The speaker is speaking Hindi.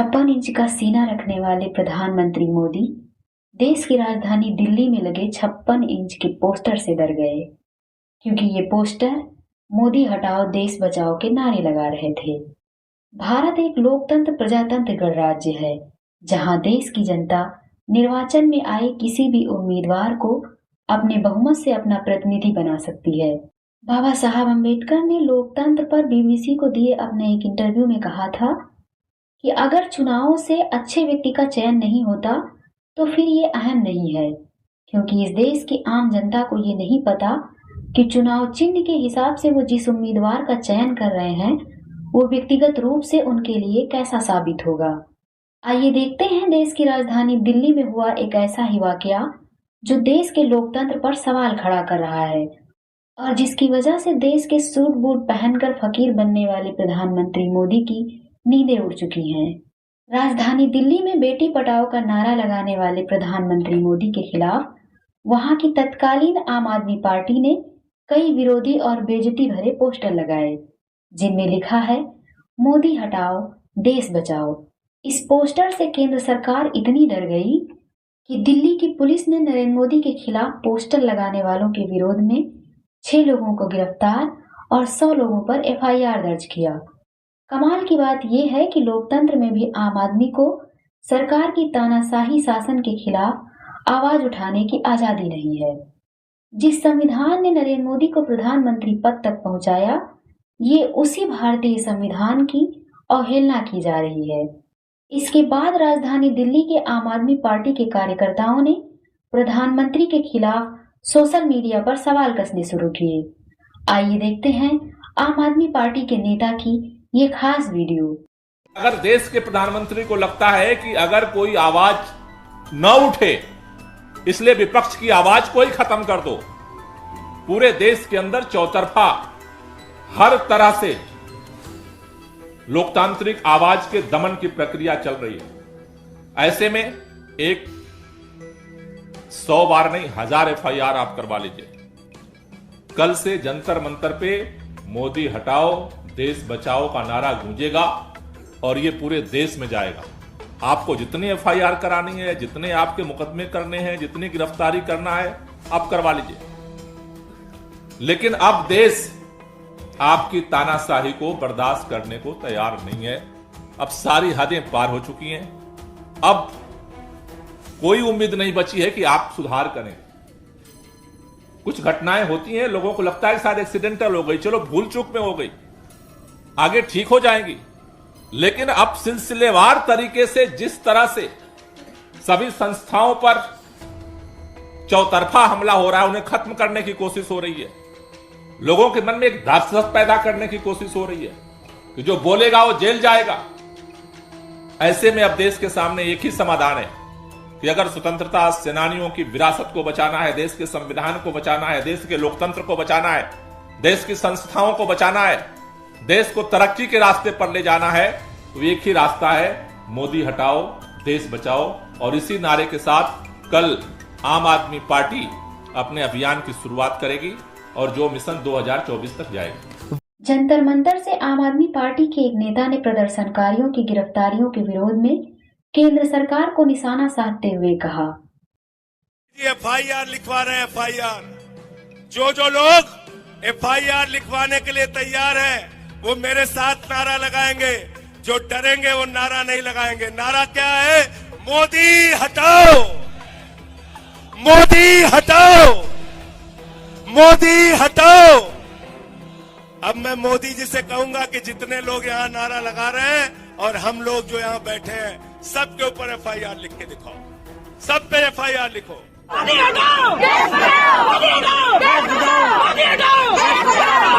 56 इंच का सीना रखने वाले प्रधानमंत्री मोदी देश की राजधानी दिल्ली में लगे 56 इंच के पोस्टर से डर गए, क्योंकि ये पोस्टर मोदी हटाओ देश बचाओ के नारे लगा रहे थे। भारत एक लोकतंत्र प्रजातंत्र गणराज्य है, जहां देश की जनता निर्वाचन में आए किसी भी उम्मीदवार को अपने बहुमत से अपना प्रतिनिधि बना सकती है। बाबा साहब अम्बेडकर ने लोकतंत्र पर बीबीसी को दिए अपने एक इंटरव्यू में कहा था कि अगर चुनावों से अच्छे व्यक्ति का चयन नहीं होता तो फिर ये अहम नहीं है, क्योंकि इस देश की आम जनता को ये नहीं पता कि चुनाव चिन्ह के हिसाब से वो जिस उम्मीदवार का चयन कर रहे हैं वो व्यक्तिगत रूप से उनके लिए कैसा साबित होगा। आइए देखते हैं देश की राजधानी दिल्ली में हुआ एक ऐसा ही वाकया जो देश के लोकतंत्र पर सवाल खड़ा कर रहा है और जिसकी वजह से देश के सूट बूट पहनकर फकीर बनने वाले प्रधानमंत्री मोदी की नींदें उड़ चुकी हैं। राजधानी दिल्ली में बेटी पढ़ाओ का नारा लगाने वाले प्रधानमंत्री मोदी के खिलाफ वहां की तत्कालीन आम आदमी पार्टी ने कई विरोधी और बेइज्जती भरे पोस्टर लगाए, जिनमें लिखा है मोदी हटाओ देश बचाओ। इस पोस्टर से केंद्र सरकार इतनी डर गई कि दिल्ली की पुलिस ने नरेंद्र मोदी के खिलाफ पोस्टर लगाने वालों के विरोध में 6 लोगों को गिरफ्तार और 100 लोगों पर एफआईआर दर्ज किया। कमाल की बात यह है कि लोकतंत्र में भी आम आदमी को सरकार की तानाशाही शासन के खिलाफ आवाज उठाने की आजादी नहीं है। जिस संविधान ने नरेंद्र मोदी को प्रधानमंत्री पद तक पहुंचाया, ये उसी भारतीय संविधान की अवहेलना की जा रही है। इसके बाद राजधानी दिल्ली के आम आदमी पार्टी के कार्यकर्ताओं ने प्रधानमंत्री के खिलाफ सोशल मीडिया पर सवाल कसने शुरू किए। आइए देखते हैं आम आदमी पार्टी के नेता की ये खास वीडियो। अगर देश के प्रधानमंत्री को लगता है कि अगर कोई आवाज न उठे इसलिए विपक्ष की आवाज को ही खत्म कर दो, पूरे देश के अंदर चौतरफा हर तरह से लोकतांत्रिक आवाज के दमन की प्रक्रिया चल रही है। ऐसे में एक 100 बार नहीं 1000 एफआईआर आप करवा लीजिए। कल से जंतर मंतर पे मोदी हटाओ देश बचाओ का नारा गूंजेगा और ये पूरे देश में जाएगा। आपको जितनी एफआईआर करानी है, जितने आपके मुकदमे करने हैं, जितनी गिरफ्तारी करना है, आप करवा लीजिए। लेकिन अब देश आपकी तानाशाही को बर्दाश्त करने को तैयार नहीं है। अब सारी हदें पार हो चुकी हैं। अब कोई उम्मीद नहीं बची है कि आप सुधार करें। कुछ घटनाएं होती हैं, लोगों को लगता है कि शायद एक्सीडेंटल हो गई, चलो भूल चूक में हो गई, आगे ठीक हो जाएंगी। लेकिन अब सिलसिलेवार तरीके से जिस तरह से सभी संस्थाओं पर चौतरफा हमला हो रहा है, उन्हें खत्म करने की कोशिश हो रही है। लोगों के मन में एक दहशत पैदा करने की कोशिश हो रही है कि जो बोलेगा वो जेल जाएगा। ऐसे में अब देश के सामने एक ही समाधान है कि अगर स्वतंत्रता सेनानियों की विरासत को बचाना है, देश के संविधान को बचाना है, देश के लोकतंत्र को बचाना है, देश की संस्थाओं को बचाना है, देश को तरक्की के रास्ते पर ले जाना है, तो एक ही रास्ता है मोदी हटाओ देश बचाओ। और इसी नारे के साथ कल आम आदमी पार्टी अपने अभियान की शुरुआत करेगी और जो मिशन 2024 तक जाएगी। जंतर मंतर से आम आदमी पार्टी के एक नेता ने प्रदर्शनकारियों की गिरफ्तारियों के विरोध में केंद्र सरकार को निशाना साधते हुए कहा, एफआईआर लिखवा रहे हैं। एफआईआर जो लोग एफआईआर लिखवाने के लिए तैयार हैं वो मेरे साथ नारा लगाएंगे। जो डरेंगे वो नारा नहीं लगाएंगे। नारा क्या है? मोदी हटाओ, मोदी हटाओ, मोदी हटाओ। अब मैं मोदी जी से कहूंगा कि जितने लोग यहाँ नारा लगा रहे हैं और हम लोग जो यहाँ बैठे हैं, सबके ऊपर एफआईआर लिख के दिखाओ। सब पे एफआईआर लिखो। मोदी हटाओ, देश बचाओ, मोदी हटाओ, देश बचाओ, मोदी हटाओ, देश बचाओ।